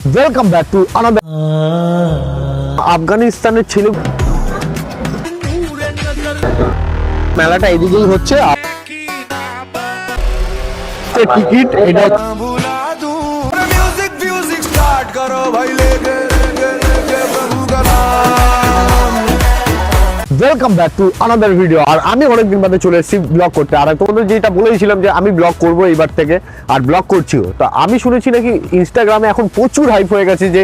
Welcome back to another আফগানিস্তানের ছেলে মেলাটা এদিকেই হচ্ছে টিকিট এটা মিউজিক স্টার্ট করো ভাই লেগে প্রভু কা নাম welcome back to another video. আর আমি অনেকদিন বাদে চলে এসেছি ব্লগ করতে। আর তোমাদের যেটা বলেছিলাম যে আমি ব্লগ করবো এইবার থেকে, আর ব্লগ করছিও। তো আমি শুনেছি নাকি ইনস্টাগ্রামে এখন প্রচুর হাইপ হয়ে গেছে যে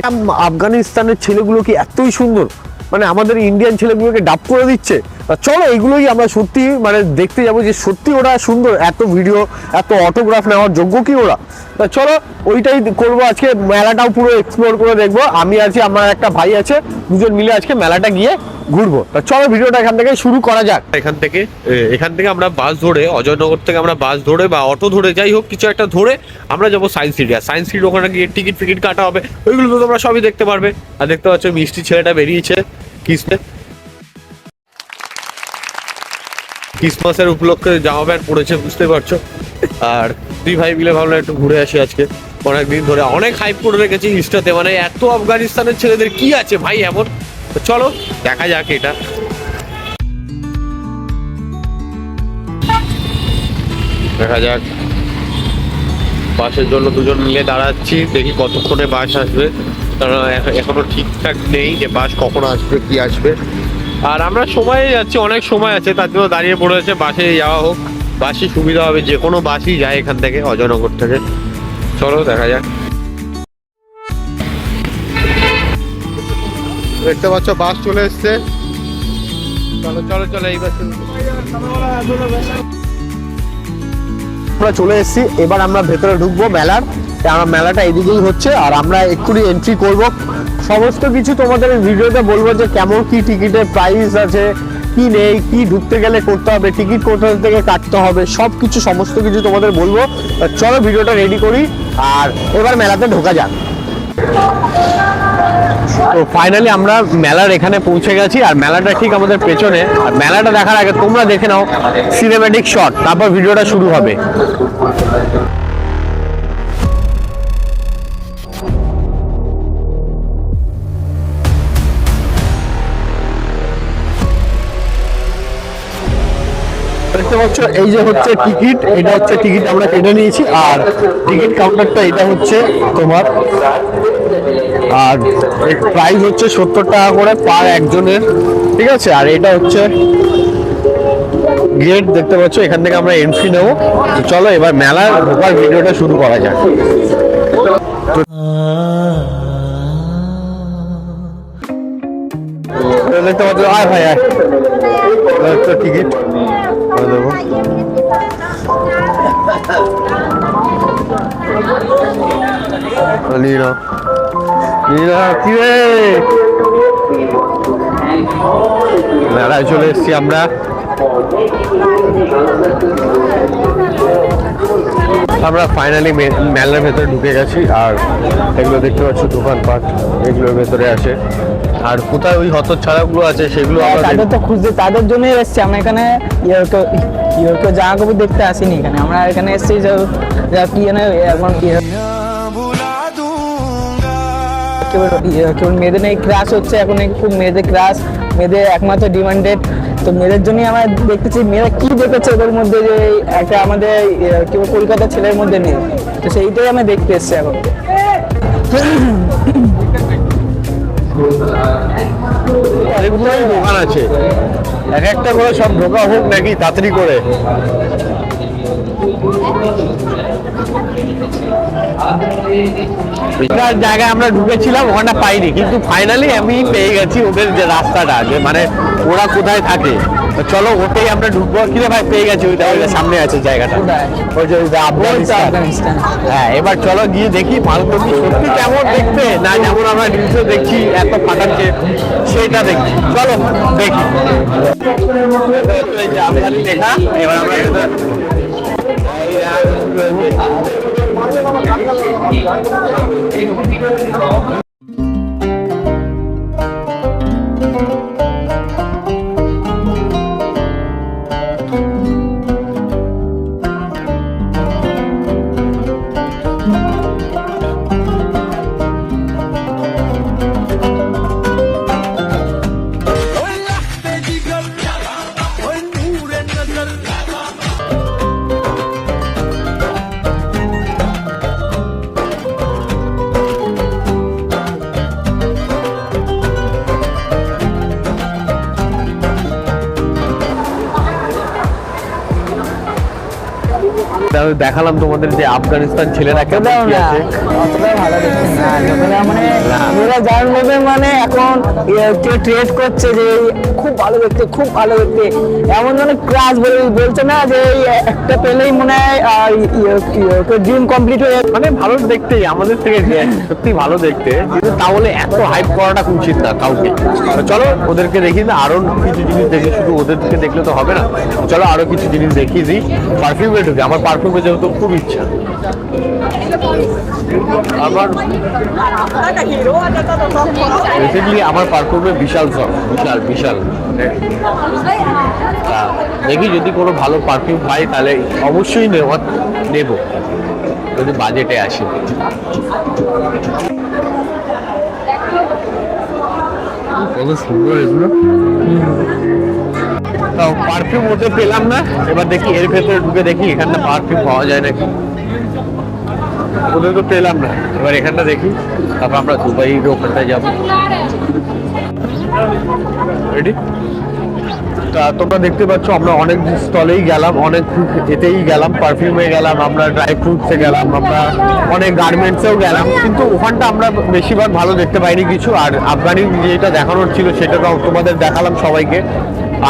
আফগানিস্তানের ছেলেগুলো কি এতই সুন্দর, মানে আমাদের ইন্ডিয়ান ছেলেগুলোকে ডাব করে দিচ্ছে। চলো এগুলোই আমরা সত্যি মানে দেখতে যাবো যে সত্যি ওরা সুন্দর, এত ভিডিও এত অটোগ্রাফ নেওয়ার যোগ্য কি ওরা। তা চলো ওইটাই করবো আজকে, মেলাটাও পুরো এক্সপ্লোর করে দেখবো। আমি আছি, আমার একটা ভাই আছে, দুজন মিলে আজকে মেলাটা গিয়ে ঘুরবো। তা চলো ভিডিওটা এখান থেকে শুরু করা যাক। এখান থেকে আমরা বাস ধরে, অজয়নগর থেকে আমরা বাস ধরে বা অটো ধরে, যাই হোক কিছু একটা ধরে আমরা যাবো সায়েন্স সিটি। আর সায়েন্স সিটি ওখানে গিয়ে টিকিট ফিকিট কাটা হবে, ওইগুলো তো তোমরা সবই দেখতে পারবে। আর দেখতে পাচ্ছ মিষ্টি ছেলেটা বেরিয়েছে ক্রিসমাসের উপলক্ষে জামা প্যান্ট পরেছে, বুঝতে পারছো। আর দুই ভাই মিলে ভাবলাম একটু ঘুরে আসি আজকে। অনেকদিন ধরে অনেক হাইপ করে রেখেছি ইনস্টাতে, মানে এত আফগানিস্তানের ছেলেদের কি আছে ভাই এমন। তো চলো দেখা যাক এটা। দেখা যাক, বাসের জন্য দুজন মিলে দাঁড়াচ্ছি, দেখি কতক্ষণে বাস আসবে। কারণ এখনো ঠিকঠাক নেই যে বাস কখন আসবে কি আসবে। আর আমরা সময়ে যাচ্ছি, অনেক সময় আছে, তার জন্য দাঁড়িয়ে পড়ে আছে। বাসে যাওয়া হোক, বাসই সুবিধা হবে, যে কোনো বাসই যায় এখান থেকে, অজয়নগর থেকে। চলো দেখা যাক। দেখতে পাচ্ছ বাস চলে এসছে। চলো চলো চলো এই বাসে আমরা চলে এসেছি। এবার আমরা ভেতরে ঢুকবো মেলার। মেলাটা এদিকেই হচ্ছে, আর আমরা এক্ষুনি এন্ট্রি করব। সমস্ত কিছু তোমাদের ভিডিওতে বলবো যে কেমন কি টিকিটের প্রাইস আছে, কি নেই, কি ঢুকতে গেলে করতে হবে, টিকিট কোথা থেকে কাটতে হবে, সব কিছু সমস্ত কিছু তোমাদের বলবো। চলো ভিডিওটা রেডি করি আর এবার মেলাতে ঢোকা যাক। তো ফাইনালি আমরা মেলার এখানে পৌঁছে গেছি, আর মেলাটা ঠিক আমাদের পেছনে। আর মেলাটা দেখার আগে তোমরা দেখে নাও সিনেম্যাটিক শট, তারপর ভিডিওটা শুরু হবে। দেখতে পাচ্ছ এই যে হচ্ছে টিকিট, এটা হচ্ছে টিকিট আমরা কেটে নিয়েছি। আর টিকিট কাউন্টারটা এটা হচ্ছে তোমার, আর প্রাইস হচ্ছে 70 টাকা করে পার একজনের, ঠিক আছে। আর এটা হচ্ছে গেট, দেখতে পাচ্ছ, এখান থেকে আমরা এন্ট্রি নেবো। চলো এবার মেলার ঢোকার ভিডিওটা শুরু করা যাক। দেখতে পাচ্ছ, আয় ভাই আয়, টিকিট দেবো। মেলায় চলে এসছি আমরা। আমরা ফাইনালি মেলার ভেতরে ঢুকে গেছি। আর এগুলো দেখতে পাচ্ছ দোকানপাট, এগুলোর ভেতরে আছে। আর কোথায় ওই হতচ্ছাড়াগুলো আছে সেগুলো তাদের তো খুঁজতে, তাদের জন্যই এসছি আমরা এখানে। ইউরোকে জামা কাপড় দেখতে আসিনি এখানে, আমরা এখানে এসছি কি জানে এখন কেবল মেয়েদের নেই ক্রাশ হচ্ছে এখন, খুব মেয়েদের ক্রাশ, মেয়েদের একমাত্র ডিমান্ডেড। তো মেয়েদের জন্যই আমরা দেখতেছি মেয়েরা কি দেখেছে ওদের মধ্যে, যে একটা আমাদের কেবল কলকাতার ছেলের মধ্যে নেই। তো সেইটাই আমরা দেখতে এসছি এখন। দোকান আছে, এক একটা করে সব ঢোকা হোক নাকি তাড়াতাড়ি করে। জায়গায় আমরা ঢুকেছিলাম, ওখানটা পাইনি, কিন্তু ফাইনালি আমি পেয়ে গেছি ওদের যে রাস্তাটা, যে মানে ওরা কোথায় থাকে। চলো ওটাই আমরা ঢুকবো। কিরে ভাই পেয়ে গেছি, ওইটা সামনে আছে জায়গাটা, ওই যে আফগানিস্তান। হ্যাঁ এবার চলো গিয়ে দেখি মালকোটি সত্যি কেমন দেখতে, না যেমন আমরা নিউজে দেখছি এত ফাটাচ্ছে, সেটা দেখি। চলো দেখি। দেখা এবার আমরা দেখালাম তোমাদের যে আফগানিস্তান ছেলেরা কেমন অতটাও কি না, আছে। অতটাও ভালো দেখছি না, যতটা মানে না। মেয়েরা যার মধ্যে মানে এখন কেউ ট্রেড করছে যে খুব ভালো দেখতে, খুব ভালো দেখতে, এমন মানে ক্রাশ বলছে না যে এই একটা পেলেই মনে হয় ড্রিম কমপ্লিট হয়ে যাবে। মানে ভালো দেখতেই আমাদের থেকে যে সত্যি ভালো দেখতে, কিন্তু তাহলে এত হাইপ করাটা উচিত না কাউকে। তো চলো ওদেরকে দেখি না, আরো কিছু জিনিস দেখি, শুধু ওদেরকে দেখলে তো হবে না। চলো আরো কিছু জিনিস দেখিয়ে দিই। পারফিউমে ঢুকে, আমার পারফিউমে যেহেতু খুব ইচ্ছা। আমার বেসিক্যালি আমার পারফিউমে বিশাল শখ, বিশাল বিশাল। দেখি যদি কোনো ভালো পারফিউম পাই তাহলে অবশ্যই নেব, যদি বাজেটে আসে। কত সুন্দর এগুলো। তাও পারফিউম ওতে পেলাম না, এবার দেখি এর ভেতরে ঢুকে দেখি এখানটা পারফিউম পাওয়া যায় নাকি। ওদের তো পেলাম না, এবার এখানটা দেখি, তারপর আমরা দুবাইয়ের ওখানটায় যাবো। রেডি? তা তোমরা দেখতে পাচ্ছ আমরা অনেক স্টলেই গেলাম, অনেক এতেই গেলাম, পারফিউমে গেলাম, আমরা ড্রাই ফ্রুটসে গেলাম, আমরা অনেক গার্মেন্টসেও গেলাম, কিন্তু ওখানটা আমরা বেশিরভাগ ভালো দেখতে পাইনি কিছু। আর আফগানি যেটা দেখানোর ছিল সেটা তোমাদের দেখালাম সবাইকে।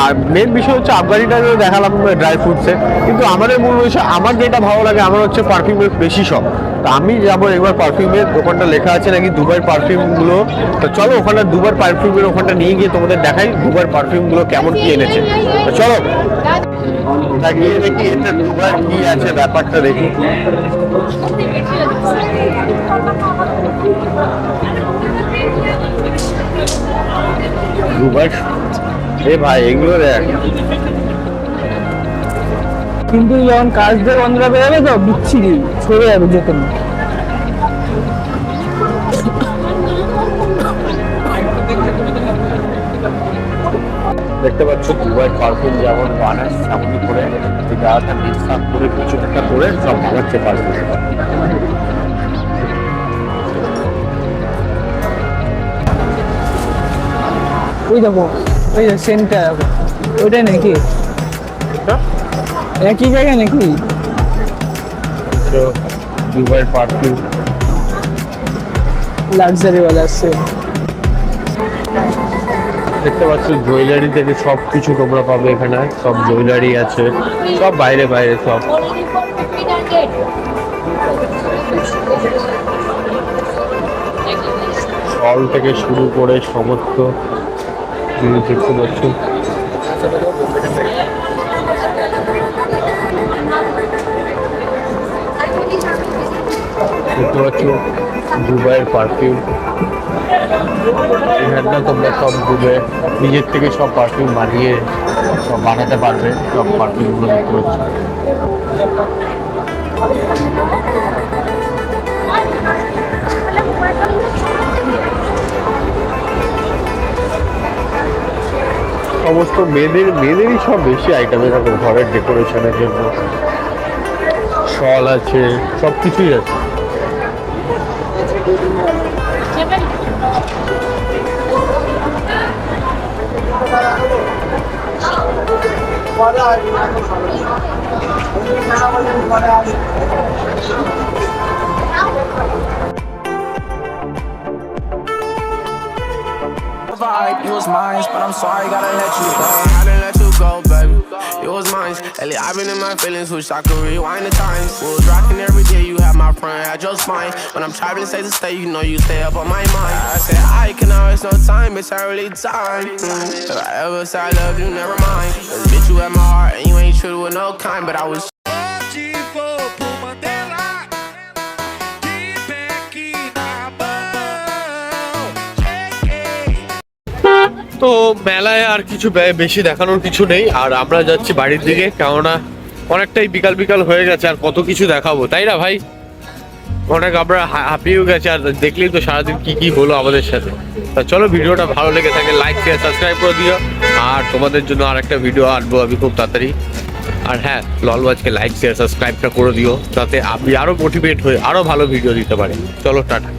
আর মেন বিষয় হচ্ছে আফগানিটা দেখালাম ড্রাই ফ্রুটসে, কিন্তু আমাদের মূল বিষয় আমার যেটা ভালো লাগে আমার হচ্ছে পারফিউমের বেশি শখ। তা আমি যাবো একবার পারফিউমের ওখানটা লেখা আছে নাকি দুবাইয়ের পারফিউমগুলো। তো চলো ওখানে দুবার পারফিউমের ওখানটা নিয়ে গিয়ে তোমাদের দেখাই দুবার পারফিউমগুলো কেমন কি এনেছে। তো চলো গিয়ে দেখি এতে দুবার কি আছে ব্যাপারটা দেখি। দুবার এ ভাই এগুলো দেখ, কিন্তু যখন কাজ দিয়ে বন্ধুরা বেরোবে তো বিচ্ছিরি সরে যাবে যে কোনো। দেখতে পাচ্ছ দুবাই পারফিউম যেমন বানায় তেমনই করে গাটা মিক্সআপ করে কিছু একটা করে সব বানাচ্ছে পারফিউম। ওই দেখো, ওই যে সেন্টটা ওইটাই নাকি একই জায়গায় নাকি? দুবাই পারফিউম লাক্সারি ওয়ালা আছে। দেখতে পাচ্ছ জুয়েলারি থেকে সব কিছু তোমরা পাবে এখানে, সব জুয়েলারি আছে, সব বাইরে বাইরে সব। শল থেকে শুরু করে সমস্ত জিনিস দেখতে পাচ্ছ। দেখতে পাচ্ছ দুবাইয়ের পারফিউম, এখানটা তোমরা সব দুবাই নিজের থেকে সব পারফিউম বানিয়ে সব বানাতে পারবে, সব পারফিউমগুলো দেখতে পাচ্ছ। সমস্ত মেয়েদেরই সব বেশি আইটেমে থাকে ঘরের ডেকোরেশনের জন্য, শল আছে, সব কিছুই আছে। You was mine, but I'm sorry, gotta let you go. I didn't let you go, baby. You was mine. Lately, I've been in my feelings, wish I could rewind the times. Was rocking every day, you had my friend, had your spine. When I'm traveling state to state, you know you stay up on my mind. I said I can always no time, it's early time. If I ever say I love you, never mind. Cause bitch, you at my heart, and you ain't true with no kind, but I was. তো মেলায় আর কিছু বেশি দেখানোর কিছু নেই, আর আমরা যাচ্ছি বাড়ির দিকে, কেননা অনেকটাই বিকাল বিকাল হয়ে গেছে, আর কত কিছু দেখাবো তাই না ভাই? অনেক আমরা হাঁপিয়েও গেছে, আর দেখলেই তো সারাদিন কি কি হলো আমাদের সাথে। তা চলো ভিডিওটা ভালো লেগে থাকে লাইক শেয়ার সাবস্ক্রাইব করে দিও, আর তোমাদের জন্য আর একটা ভিডিও আনবো আমি খুব তাড়াতাড়ি। আর হ্যাঁ, ললবাজকে লাইক শেয়ার সাবস্ক্রাইবটা করে দিও, যাতে আপনি আরও মোটিভেট হয়ে আরও ভালো ভিডিও দিতে পারেন। চলো টাটা।